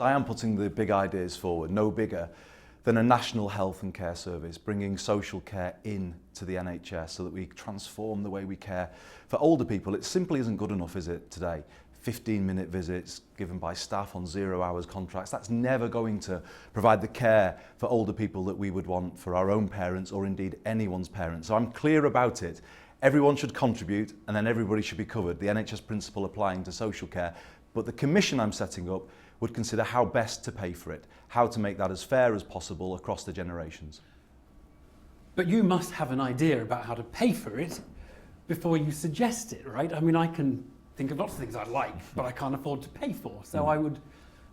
I am putting the big ideas forward, no bigger than a national health and care service, bringing social care into the NHS so that we transform the way we care for older people. It simply isn't good enough, is it, today? 15-minute visits given by staff on 0 hours contracts. That's never going to provide the care for older people that we would want for our own parents or indeed anyone's parents. So I'm clear about it. Everyone should contribute and then everybody should be covered. The NHS principle applying to social care. But the commission I'm setting up would consider how best to pay for it, how to make that as fair as possible across the generations. But you must have an idea about how to pay for it before you suggest it, right? I mean, I can think of lots of things I like, but I can't afford to pay for. So I would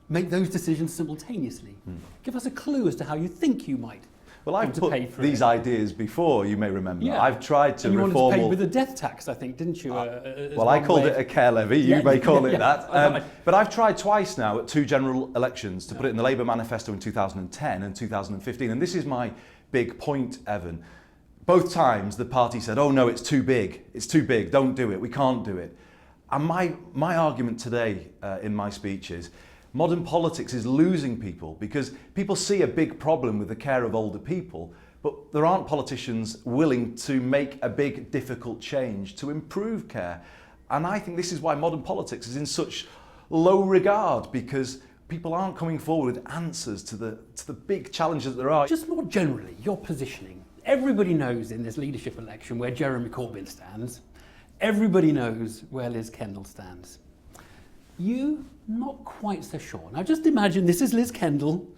make those decisions simultaneously. Give us a clue as to how you think you might. Well, I've put these ideas before, you may remember. Yeah. I've tried to and you reform... wanted to pay with a death tax, I think, didn't you? Well, I called it a care levy, you may call it that. But I've tried twice now at 2 general elections to put it in the Labour manifesto in 2010 and 2015. And this is my big point, Evan. Both times the party said, oh no, it's too big, don't do it, we can't do it. And my argument today in my speech is modern politics is losing people because people see a big problem with the care of older people, but there aren't politicians willing to make a big, difficult change to improve care. And I think this is why modern politics is in such low regard, because people aren't coming forward with answers to the big challenges that there are. Just more generally, your positioning. Everybody knows in this leadership election where Jeremy Corbyn stands. Everybody knows where Liz Kendall stands. You, not quite so sure. Now just imagine this is Liz Kendall,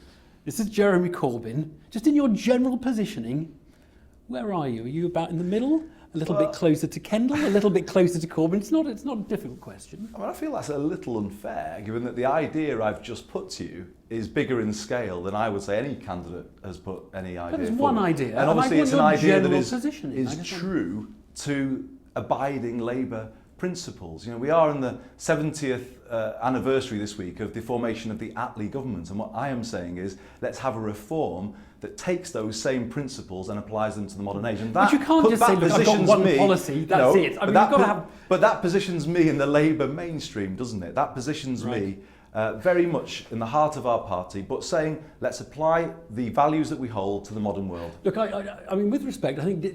this is Jeremy Corbyn. Just in your general positioning, where are you? Are you about in the middle? A little bit closer to Kendall, a little bit closer to Corbyn? It's not a difficult question. I mean, I feel that's a little unfair, given that the idea I've just put to you is bigger in scale than I would say any candidate has put any idea But it's forward. one idea. And obviously it's an idea that is true to abiding Labour principles. You know, we are in the 70th anniversary this week of the formation of the Attlee government, and what I am saying is let's have a reform that takes those same principles and applies them to the modern age. And that, but you can't just say, look, I've got one policy, that's it. I mean, you've got to have... But that positions me in the Labour mainstream, doesn't it? That positions me very much in the heart of our party, but saying let's apply the values that we hold to the modern world. Look, I mean, with respect, I think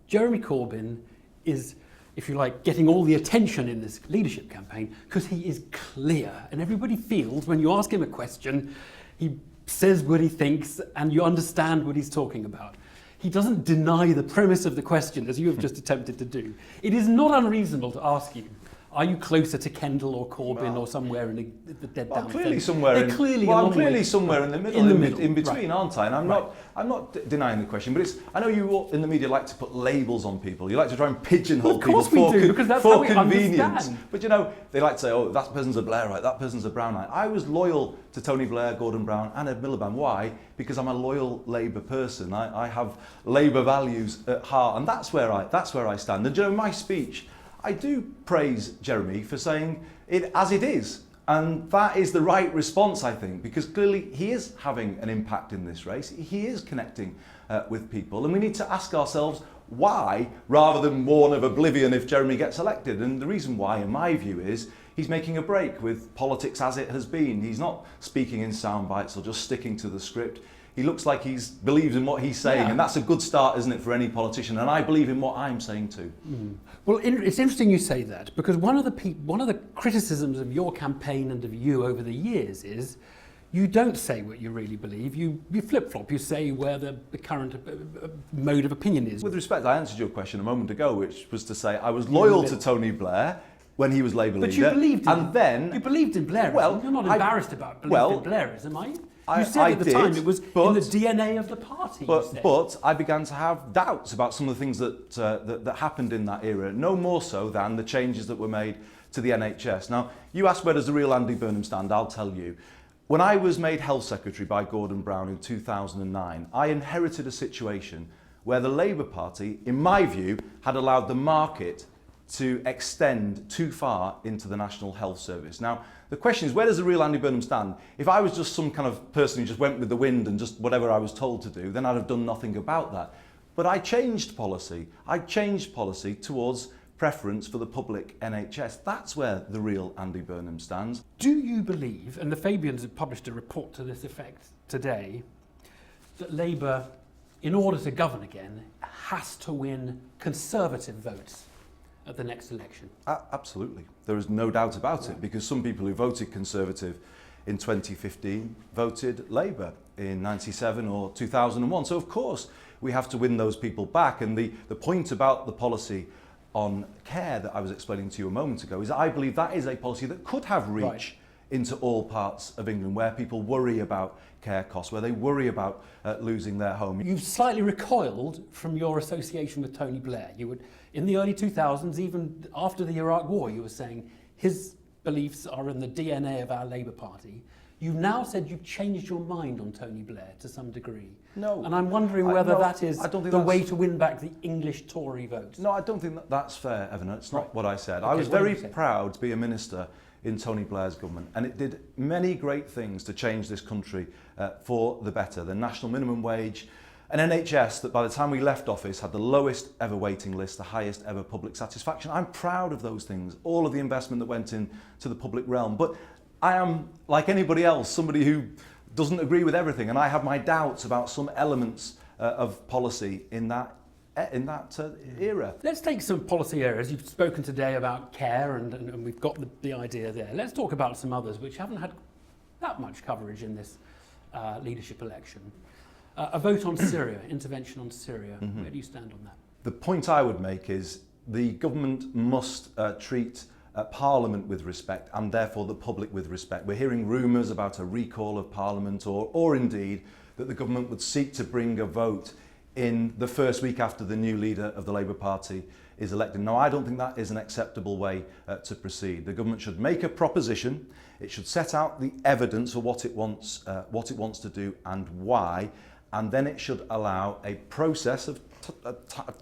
Jeremy Corbyn is, if you like, getting all the attention in this leadership campaign because he is clear, and everybody feels when you ask him a question, he says what he thinks and you understand what he's talking about. He doesn't deny the premise of the question as you have just attempted to do. It is not unreasonable to ask you, are you closer to Kendall or Corbyn or somewhere in the dead down clearly thing? Somewhere in, I'm clearly somewhere in the middle, in between, aren't I? And I'm not denying the question, but I know you all in the media like to put labels on people. You like to try and pigeonhole people for convenience. Understand. But you know, they like to say, oh, that person's a Blairite, that person's a Brownite. I was loyal to Tony Blair, Gordon Brown and Ed Miliband. Why? Because I'm a loyal Labour person. I have Labour values at heart, and that's where I stand. And you know, in my speech, I do praise Jeremy for saying it as it is. And that is the right response, I think, because clearly he is having an impact in this race. He is connecting with people. And we need to ask ourselves why, rather than warn of oblivion if Jeremy gets elected. And the reason why, in my view, is he's making a break with politics as it has been. He's not speaking in sound bites or just sticking to the script. He looks like he believes in what he's saying, and that's a good start, isn't it, for any politician? And I believe in what I'm saying too. Well, it's interesting you say that, because one of the criticisms of your campaign and of you over the years is you don't say what you really believe. You flip-flop. You say where the current mode of opinion is. With respect, I answered your question a moment ago, which was to say I was loyal to Tony Blair when he was Labour leader. But you believed in and then you believed in Blairism. Well, you're not embarrassed about believing in Blairism, are you? You said at the time it was in the DNA of the party. But I began to have doubts about some of the things that happened in that era, no more so than the changes that were made to the NHS. Now, you asked where does the real Andy Burnham stand, I'll tell you. When I was made Health Secretary by Gordon Brown in 2009, I inherited a situation where the Labour Party, in my view, had allowed the market to extend too far into the National Health Service. Now, the question is, where does the real Andy Burnham stand? If I was just some kind of person who just went with the wind and just whatever I was told to do, then I'd have done nothing about that. But I changed policy. I changed policy towards preference for the public NHS. That's where the real Andy Burnham stands. Do you believe, and the Fabians have published a report to this effect today, that Labour, in order to govern again, has to win Conservative votes at the next election? Absolutely. There is no doubt about it, because some people who voted Conservative in 2015 voted Labour in 97 or 2001. So of course we have to win those people back. And the point about the policy on care that I was explaining to you a moment ago is I believe that is a policy that could have reach into all parts of England where people worry about care costs, where they worry about losing their home. You've slightly recoiled from your association with Tony Blair. You would, in the early 2000s, even after the Iraq War, you were saying his beliefs are in the DNA of our Labour Party. You've now said you've changed your mind on Tony Blair to some degree. No. And I'm wondering whether that is the way to win back the English Tory vote. No, I don't think that's fair, Evan. It's not what I said. Okay, I was very proud to be a minister in Tony Blair's government, and it did many great things to change this country for the better. The national minimum wage, an NHS that by the time we left office had the lowest ever waiting list, the highest ever public satisfaction. I'm proud of those things, all of the investment that went into the public realm. But I am, like anybody else, somebody who doesn't agree with everything, and I have my doubts about some elements of policy in that era. Let's take some policy areas. You've spoken today about care, and we've got the idea there. Let's talk about some others which haven't had that much coverage in this leadership election. A vote on Syria, intervention on Syria. Mm-hmm. Where do you stand on that? The point I would make is the government must treat Parliament with respect, and therefore the public with respect. We're hearing rumours about a recall of Parliament, or indeed that the government would seek to bring a vote in the first week after the new leader of the Labour Party is elected. Now, I don't think that is an acceptable way to proceed. The government should make a proposition. It should set out the evidence for what it wants to do and why, and then it should allow a process of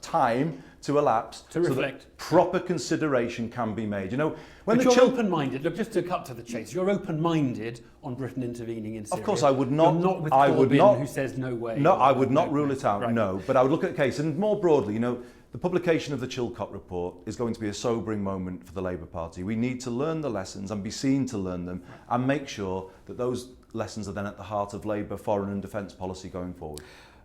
time to elapse to reflect, so that proper consideration can be made. You know, when but you're open-minded. Look, just to cut to the chase, you're open-minded on Britain intervening in Syria. Of course, I would not. You're not with I would not. Who says no way. No, I would not rule it out. Right. No, but I would look at the case, and more broadly, you know, the publication of the Chilcot report is going to be a sobering moment for the Labour Party. We need to learn the lessons and be seen to learn them, and make sure that those lessons are then at the heart of Labour foreign and defence policy going forward.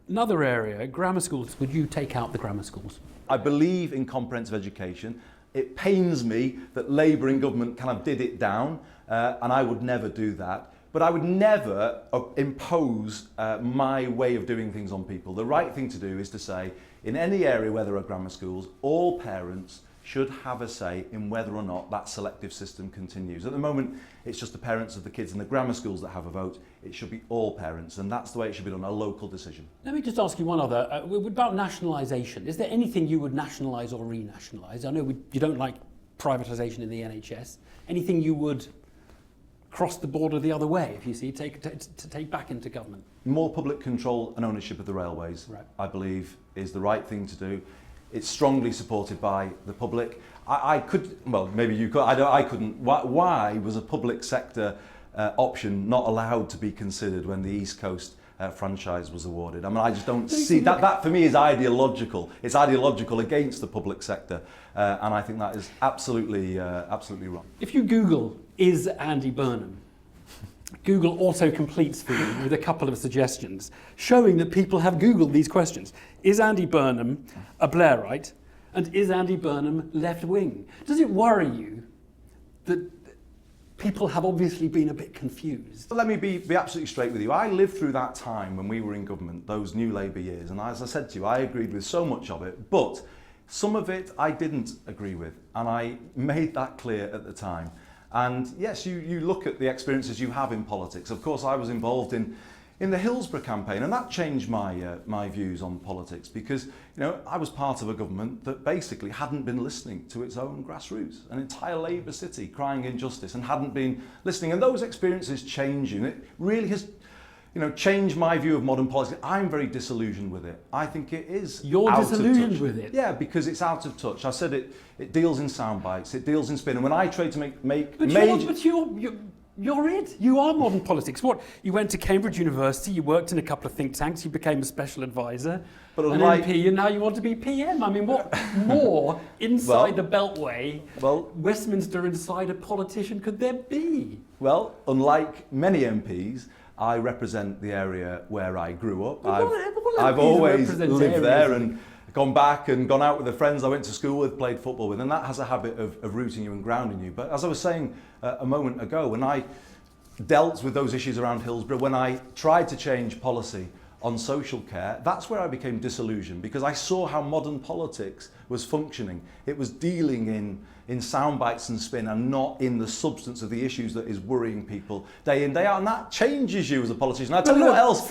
Another area, grammar schools. Would you take out the grammar schools? I believe in comprehensive education. It pains me that Labour in government kind of did it down, and I would never do that. But I would never impose my way of doing things on people. The right thing to do is to say, in any area where there are grammar schools, all parents should have a say in whether or not that selective system continues. At the moment, it's just the parents of the kids in the grammar schools that have a vote. It should be all parents, and that's the way it should be done, a local decision. Let me just ask you one other. About nationalisation, is there anything you would nationalise or renationalise? I know you don't like privatisation in the NHS. Anything you would cross the border the other way, if you see, to take back into government? More public control and ownership of the railways, right, I believe, is the right thing to do. It's strongly supported by the public. I could, well, maybe you could, I couldn't. Why was a public sector option not allowed to be considered when the East Coast franchise was awarded? I mean, I just don't see that. That for me is ideological. It's ideological against the public sector, and I think that is absolutely wrong. If you Google, is Andy Burnham, Google auto-completes for you with a couple of suggestions showing that people have Googled these questions. Is Andy Burnham a Blairite? And is Andy Burnham left-wing? Does it worry you that people have obviously been a bit confused? Let me be absolutely straight with you. I lived through that time when we were in government, those new Labour years, and as I said to you, I agreed with so much of it, but some of it I didn't agree with, and I made that clear at the time. And yes, you look at the experiences you have in politics. Of course, I was involved in the Hillsborough campaign, and that changed my views on politics, because I was part of a government that basically hadn't been listening to its own grassroots, an entire Labour city crying injustice, and hadn't been listening. And those experiences change you. It really has changed my view of modern politics. I'm very disillusioned with it. I think it is You're disillusioned with it? Yeah, because it's out of touch. I said it deals in sound bites, it deals in spin. And when I try to make major... But You're it. You are modern politics. What? You went to Cambridge University, you worked in a couple of think tanks, you became a special advisor, But an unlike- MP, and now you want to be PM. I mean, what more inside the Beltway, Westminster insider politician could there be? Well, unlike many MPs, I represent the area where I grew up. I've always lived there and gone back and gone out with the friends I went to school with, played football with, and that has a habit of rooting you and grounding you. But as I was saying a moment ago, when I dealt with those issues around Hillsborough, when I tried to change policy on social care, that's where I became disillusioned, because I saw how modern politics was functioning. It was dealing in sound bites and spin and not in the substance of the issues that is worrying people day in, day out, and that changes you as a politician. I tell you what else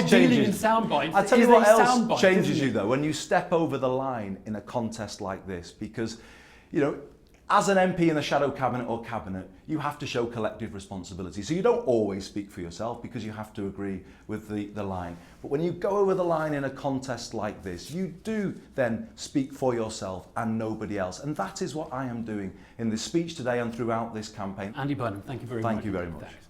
dealing in sound bites. I tell you what else changes you though, when you step over the line in a contest like this, because, you know, as an MP in the shadow cabinet or cabinet, you have to show collective responsibility. So you don't always speak for yourself because you have to agree with the line. But when you go over the line in a contest like this, you do then speak for yourself and nobody else. And that is what I am doing in this speech today and throughout this campaign. Andy Burnham, thank you very much. Thank you very much. Thanks.